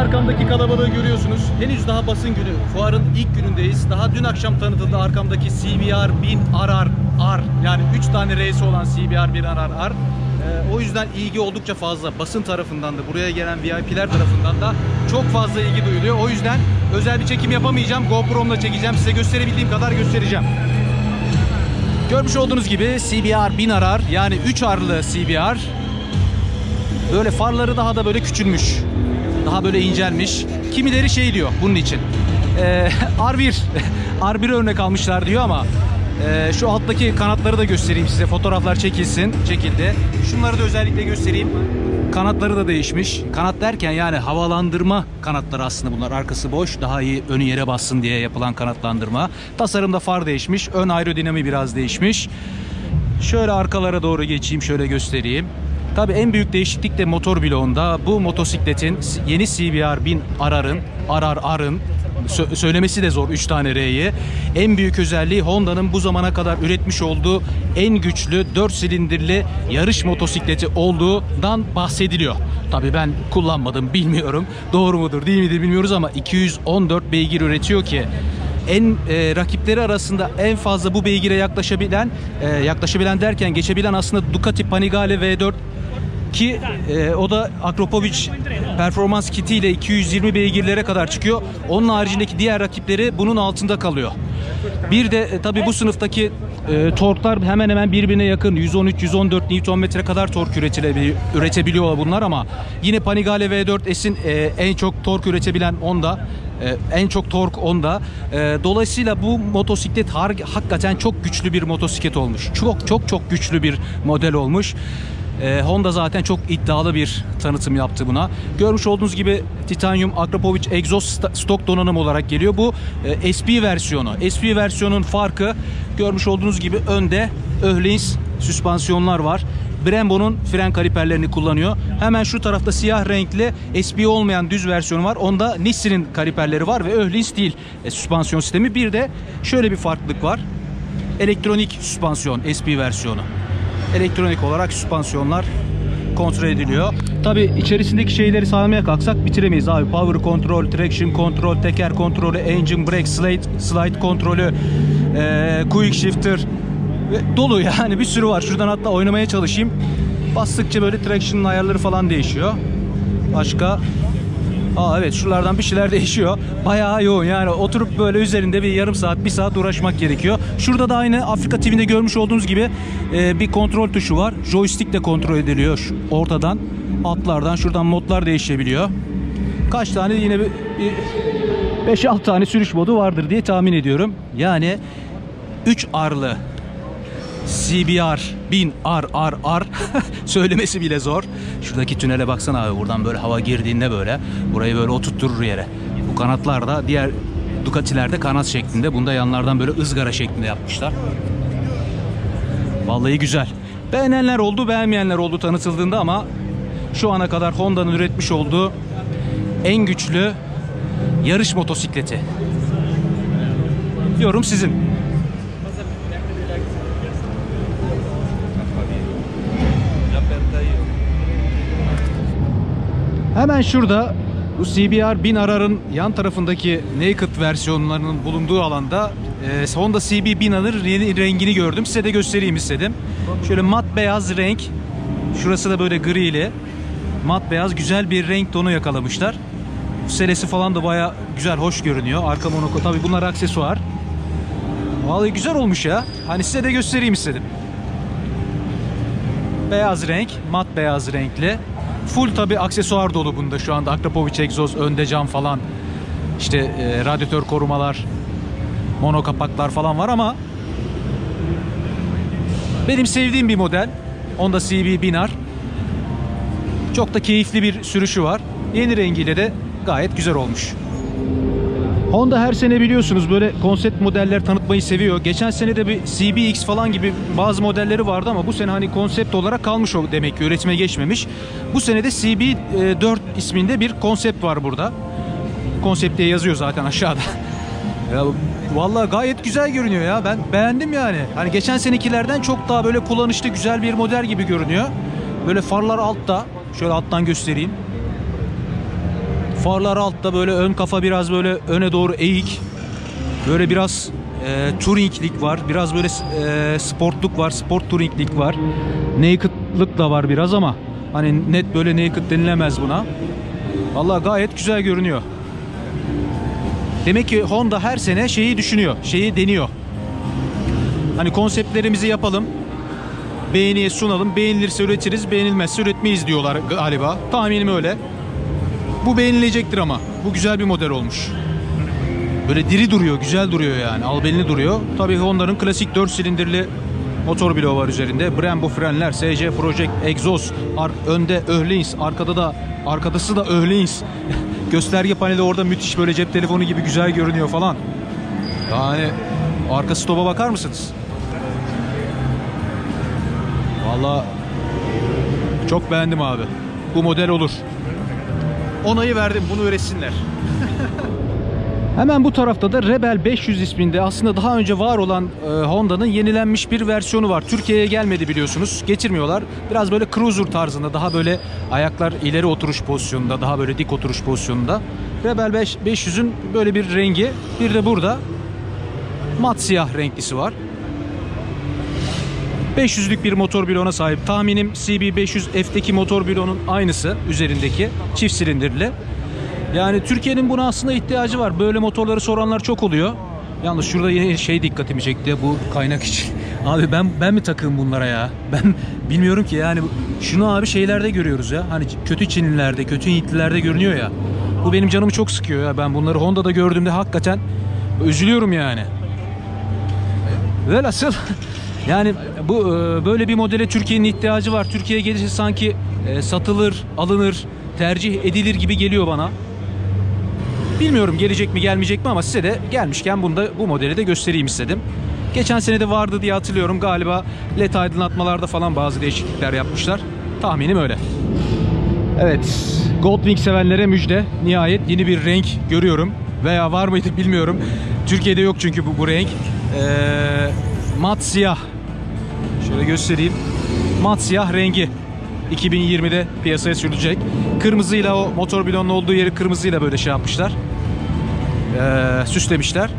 arkamdaki kalabalığı görüyorsunuz. Henüz daha basın günü. Fuarın ilk günündeyiz. Daha dün akşam tanıtıldı arkamdaki CBR 1000 RR. Yani 3 tane R'si olan CBR 1000 RR. O yüzden ilgi oldukça fazla. Basın tarafından da, buraya gelen VIP'ler tarafından da çok fazla ilgi duyuluyor. O yüzden özel bir çekim yapamayacağım. GoPro'mla çekeceğim. Size gösterebildiğim kadar göstereceğim. Görmüş olduğunuz gibi CBR 1000 RR, yani 3 arlı CBR. Böyle farları daha da böyle küçülmüş. Daha böyle incelmiş. Kimileri şey diyor bunun için. R1 örnek almışlar diyor ama şu alttaki kanatları da göstereyim size. Fotoğraflar çekildi. Şunları da özellikle göstereyim. Kanatları da değişmiş. Kanat derken yani havalandırma kanatları aslında bunlar. Arkası boş, daha iyi önü yere bassın diye yapılan kanatlandırma. Tasarımda far değişmiş. Ön aerodinamiği biraz değişmiş. Şöyle arkalara doğru geçeyim, şöyle göstereyim. Tabii en büyük değişiklik de motor bloğunda. Bu motosikletin yeni CBR 1000 RR'ın söylemesi de zor 3 tane R'yi. En büyük özelliği Honda'nın bu zamana kadar üretmiş olduğu en güçlü 4 silindirli yarış motosikleti olduğundan bahsediliyor. Tabii ben kullanmadım, bilmiyorum. Doğru mudur değil midir bilmiyoruz ama 214 beygir üretiyor ki rakipleri arasında en fazla bu beygire yaklaşabilen derken geçebilen aslında Ducati Panigale V4 ki o da Akrapovic performans kiti ile 220 beygirlere kadar çıkıyor. Onun haricindeki diğer rakipleri bunun altında kalıyor. Bir de tabii bu sınıftaki torklar hemen hemen birbirine yakın. 113-114 Nm kadar tork üretebiliyor bunlar ama yine Panigale V4S'in en çok tork üretebilen Honda. En çok tork onda. Dolayısıyla bu motosiklet hakikaten çok güçlü bir motosiklet olmuş. Çok güçlü bir model olmuş. Honda zaten çok iddialı bir tanıtım yaptı buna. Görmüş olduğunuz gibi titanyum Akrapovic egzoz stok donanım olarak geliyor. Bu SP versiyonu. SP versiyonun farkı, görmüş olduğunuz gibi önde Öhlins süspansiyonlar var. Brembo'nun fren kaliperlerini kullanıyor. Hemen şu tarafta siyah renkli SP olmayan düz versiyonu var. Onda Nissin'in kaliperleri var ve Öhlins değil süspansiyon sistemi. Bir de şöyle bir farklılık var. Elektronik süspansiyon SP versiyonu. Elektronik olarak süspansiyonlar kontrol ediliyor. Tabi içerisindeki şeyleri saymaya kalksak bitiremeyiz abi. Power control, traction control, teker kontrolü, engine brake, slide kontrolü, quick shifter, dolu yani bir sürü var. Şuradan hatta oynamaya çalışayım. Bastıkça böyle traction'ın ayarları falan değişiyor. Başka? Evet, şuralardan bir şeyler değişiyor. Bayağı yoğun yani, oturup böyle üzerinde bir yarım saat, bir saat uğraşmak gerekiyor. Şurada da aynı Afrika TV'de görmüş olduğunuz gibi bir kontrol tuşu var. Joystick de kontrol ediliyor ortadan. Altlardan şuradan modlar değişebiliyor. Kaç tane, yine bir 5-6 tane sürüş modu vardır diye tahmin ediyorum. Yani 3 arlı CBR 1000 RRR söylemesi bile zor. Şuradaki tünele baksana abi, buradan böyle hava girdiğinde böyle burayı böyle oturtturur yere. Bu kanatlar da diğer Ducati'lerde kanat şeklinde, bunda yanlardan böyle ızgara şeklinde yapmışlar. Vallahi güzel. Beğenenler oldu, beğenmeyenler oldu tanıtıldığında ama şu ana kadar Honda'nın üretmiş olduğu en güçlü yarış motosikleti. Yorum sizin. Hemen şurada bu CBR 1000 RR'ın yan tarafındaki naked versiyonlarının bulunduğu alanda Honda CB 1000 RR'ın rengini gördüm. Size de göstereyim istedim. Şöyle mat beyaz renk. Şurası da böyle griyle. Mat beyaz güzel bir renk tonu yakalamışlar. Selesi falan da baya güzel, hoş görünüyor. Arka monoko, tabi bunlar aksesuar. Vallahi güzel olmuş ya. Hani size de göstereyim istedim. Beyaz renk, mat beyaz renkli. Full tabi aksesuar dolu bunda şu anda. Akrapovic egzoz, önde cam falan. İşte radyatör korumalar, mono kapaklar falan var ama benim sevdiğim bir model. Honda CB 1000 R. Çok da keyifli bir sürüşü var. Yeni rengiyle de gayet güzel olmuş. Honda her sene biliyorsunuz böyle konsept modeller tanıtmayı seviyor. Geçen sene de bir CBX falan gibi bazı modelleri vardı ama bu sene hani konsept olarak kalmış o, demek ki üretime geçmemiş. Bu sene de CB4 isminde bir konsept var burada. Konsept diye yazıyor zaten aşağıda. Ya vallahi gayet güzel görünüyor ya. Ben beğendim yani. Hani geçen senekilerden çok daha böyle kullanışlı, güzel bir model gibi görünüyor. Böyle farlar altta. Şöyle alttan göstereyim. Farlar altta, böyle ön kafa biraz böyle öne doğru eğik. Böyle biraz touringlik var. Biraz böyle sportluk var. Sport touringlik var. Naked'lık da var biraz ama hani net böyle naked denilemez buna. Vallahi gayet güzel görünüyor. Demek ki Honda her sene şeyi düşünüyor. Şeyi deniyor. Hani konseptlerimizi yapalım. Beğeniye sunalım. Beğenilirse üretiriz. Beğenilmezse üretmeyiz diyorlar galiba. Tahminim öyle. Bu beğenilecektir ama. Bu güzel bir model olmuş. Böyle diri duruyor. Güzel duruyor yani. Albenili duruyor. Tabii Honda'nın klasik 4 silindirli motor bloğu var üzerinde. Brembo frenler. SC Project egzoz. Önde Öhlins. Arkadası da Öhlins. Gösterge paneli orada müthiş, böyle cep telefonu gibi güzel görünüyor falan. Yani arka stopa bakar mısınız? Vallahi çok beğendim abi. Bu model olur. Onayı verdim, bunu üretsinler. Hemen bu tarafta da Rebel 500 isminde aslında daha önce var olan Honda'nın yenilenmiş bir versiyonu var. Türkiye'ye gelmedi biliyorsunuz. Getirmiyorlar. Biraz böyle cruiser tarzında, daha böyle ayaklar ileri oturuş pozisyonunda, daha böyle dik oturuş pozisyonunda. Rebel 500'ün böyle bir rengi. Bir de burada mat siyah renklisi var. 500'lük bir motor bloğuna sahip. Tahminim CB500F'deki motor bloğunun aynısı üzerindeki. Çift silindirli. Yani Türkiye'nin buna aslında ihtiyacı var. Böyle motorları soranlar çok oluyor. Yalnız şurada yine şey dikkatimi çekti. Bu kaynak için. Abi ben mi takığım bunlara ya? Ben bilmiyorum ki yani. Şunu abi şeylerde görüyoruz ya. Hani kötü Çinlilerde, kötü Hintlilerde görünüyor ya. Bu benim canımı çok sıkıyor ya. Ben bunları Honda'da gördüğümde hakikaten üzülüyorum yani. Velhasıl yani bu böyle bir modele Türkiye'nin ihtiyacı var. Türkiye'ye gelirse sanki satılır, alınır, tercih edilir gibi geliyor bana. Bilmiyorum gelecek mi gelmeyecek mi ama size de gelmişken bu modeli de göstereyim istedim. Geçen sene de vardı diye hatırlıyorum. Galiba LED aydınlatmalarda falan bazı değişiklikler yapmışlar. Tahminim öyle. Evet, Goldwing sevenlere müjde. Nihayet yeni bir renk görüyorum. Veya var mıydı bilmiyorum. Türkiye'de yok çünkü bu renk. Mat siyah. Şöyle göstereyim. Mat siyah rengi. 2020'de piyasaya sürülecek. Kırmızıyla, o motor bloğunun olduğu yeri kırmızıyla böyle şey yapmışlar. Süslemişler.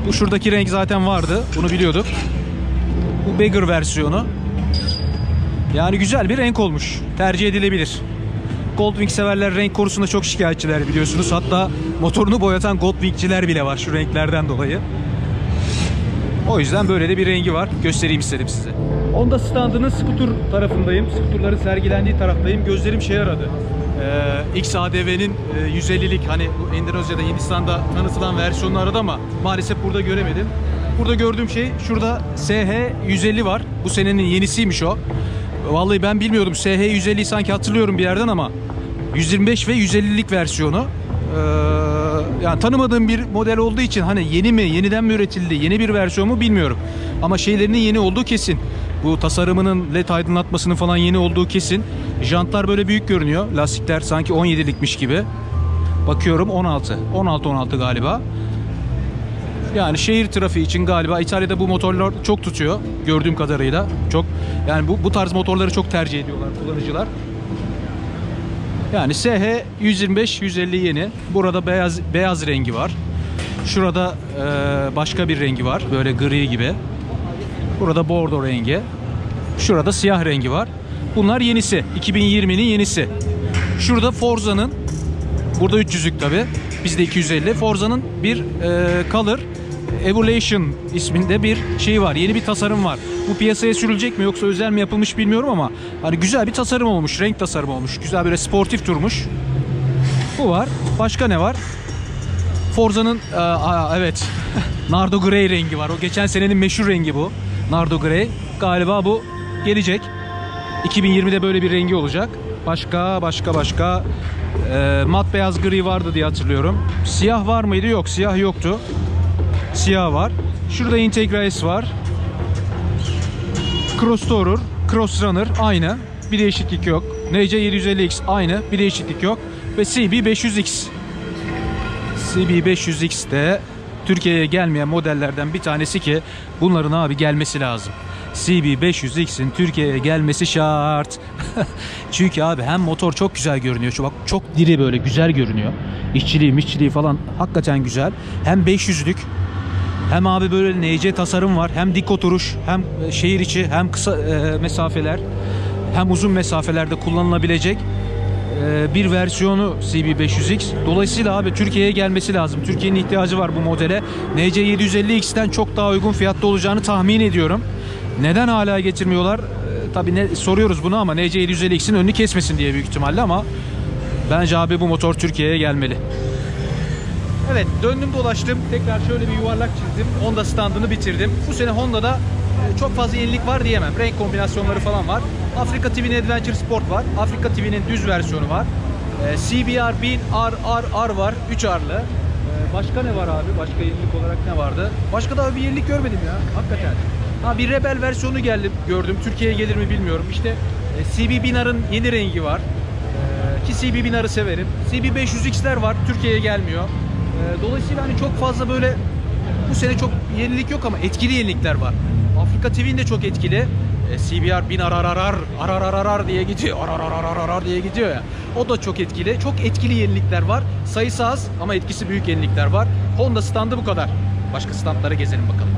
Bu şuradaki renk zaten vardı. Bunu biliyorduk. Bu Bagger versiyonu. Yani güzel bir renk olmuş. Tercih edilebilir. Goldwing severler renk konusunda çok şikayetçiler biliyorsunuz. Hatta motorunu boyatan Goldwing'ciler bile var şu renklerden dolayı. O yüzden böyle de bir rengi var. Göstereyim istedim size. Honda standının skuter tarafındayım. Skuterların sergilendiği taraftayım. Gözlerim şey aradı. XADV'nin 150'lik, hani bu Endonezya'da, Hindistan'da tanıtılan versiyonunu aradı ama maalesef burada göremedim. Burada gördüğüm şey, şurada SH150 var. Bu senenin yenisiymiş o. Vallahi ben bilmiyordum. SH150'yi sanki hatırlıyorum bir yerden ama 125 ve 150'lik versiyonu. Yani tanımadığım bir model olduğu için hani yeni mi, yeniden mi üretildi, yeni bir versiyon mu bilmiyorum. Ama şeylerinin yeni olduğu kesin. Bu tasarımının, LED aydınlatmasının falan yeni olduğu kesin. Jantlar böyle büyük görünüyor. Lastikler sanki 17'likmiş gibi. Bakıyorum 16. 16 galiba. Yani şehir trafiği için galiba İtalya'da bu motorlar çok tutuyor gördüğüm kadarıyla. Çok, yani bu tarz motorları çok tercih ediyorlar kullanıcılar. Yani SH 125 150 yeni. Burada beyaz rengi var. Şurada başka bir rengi var. Böyle gri gibi. Burada bordo rengi. Şurada siyah rengi var. Bunlar yenisi. 2020'nin yenisi. Şurada Forza'nın, burada 300'lük tabi. Bizde 250. Forza'nın bir Color Evolution isminde bir şey var. Yeni bir tasarım var. Bu piyasaya sürülecek mi yoksa özel mi yapılmış bilmiyorum ama hani güzel bir tasarım olmuş. Renk tasarımı olmuş. Güzel, böyle sportif durmuş. Bu var. Başka ne var? Forza'nın evet Nardo Grey rengi var. O geçen senenin meşhur rengi bu. Nardo Grey. Galiba bu gelecek. 2020'de böyle bir rengi olacak. Başka mat beyaz gri vardı diye hatırlıyorum. Siyah var mıydı? Yok, siyah yoktu. Siyah var. Şurada Integra S var. Cross Tourer, Cross Runner aynı. Bir değişiklik yok. NC750X aynı. Bir değişiklik yok. Ve CB500X. CB500X de Türkiye'ye gelmeyen modellerden bir tanesi ki bunların abi gelmesi lazım. CB500X'in Türkiye'ye gelmesi şart. Çünkü abi hem motor çok güzel görünüyor. Bak çok diri, böyle güzel görünüyor. İşçiliği falan hakikaten güzel. Hem 500'lük, hem abi böyle NC tasarım var. Hem dik oturuş, hem şehir içi, hem kısa mesafeler, hem uzun mesafelerde kullanılabilecek bir versiyonu CB500X. Dolayısıyla abi Türkiye'ye gelmesi lazım. Türkiye'nin ihtiyacı var bu modele. NC750X'ten çok daha uygun fiyatta olacağını tahmin ediyorum. Neden hala getirmiyorlar? Tabii soruyoruz bunu ama NC750X'in önünü kesmesin diye büyük ihtimalle, ama bence abi bu motor Türkiye'ye gelmeli. Evet, döndüm dolaştım. Tekrar şöyle bir yuvarlak çizdim. Honda standını bitirdim. Bu sene Honda'da çok fazla yenilik var diyemem. Renk kombinasyonları falan var. Africa TV'nin Adventure Sport var. Africa TV'nin düz versiyonu var. CBR 1000 R var. 3 R'lı. Başka ne var abi? Başka yenilik olarak ne vardı? Başka da bir yenilik görmedim ya. Hakikaten. Ha, bir Rebel versiyonu gördüm. Türkiye'ye gelir mi bilmiyorum. İşte CB 1000R'ın yeni rengi var. Ki CB 1000R'ı severim. CB500X'ler var. Türkiye'ye gelmiyor. Dolayısıyla hani çok fazla böyle bu sene çok yenilik yok ama etkili yenilikler var. Africa TV'nin de çok etkili. CBR 1000 RR diye gidiyor. RR diye gidiyor ya. O da çok etkili. Çok etkili yenilikler var. Sayısı az ama etkisi büyük yenilikler var. Honda standı bu kadar. Başka standlara gezelim bakalım.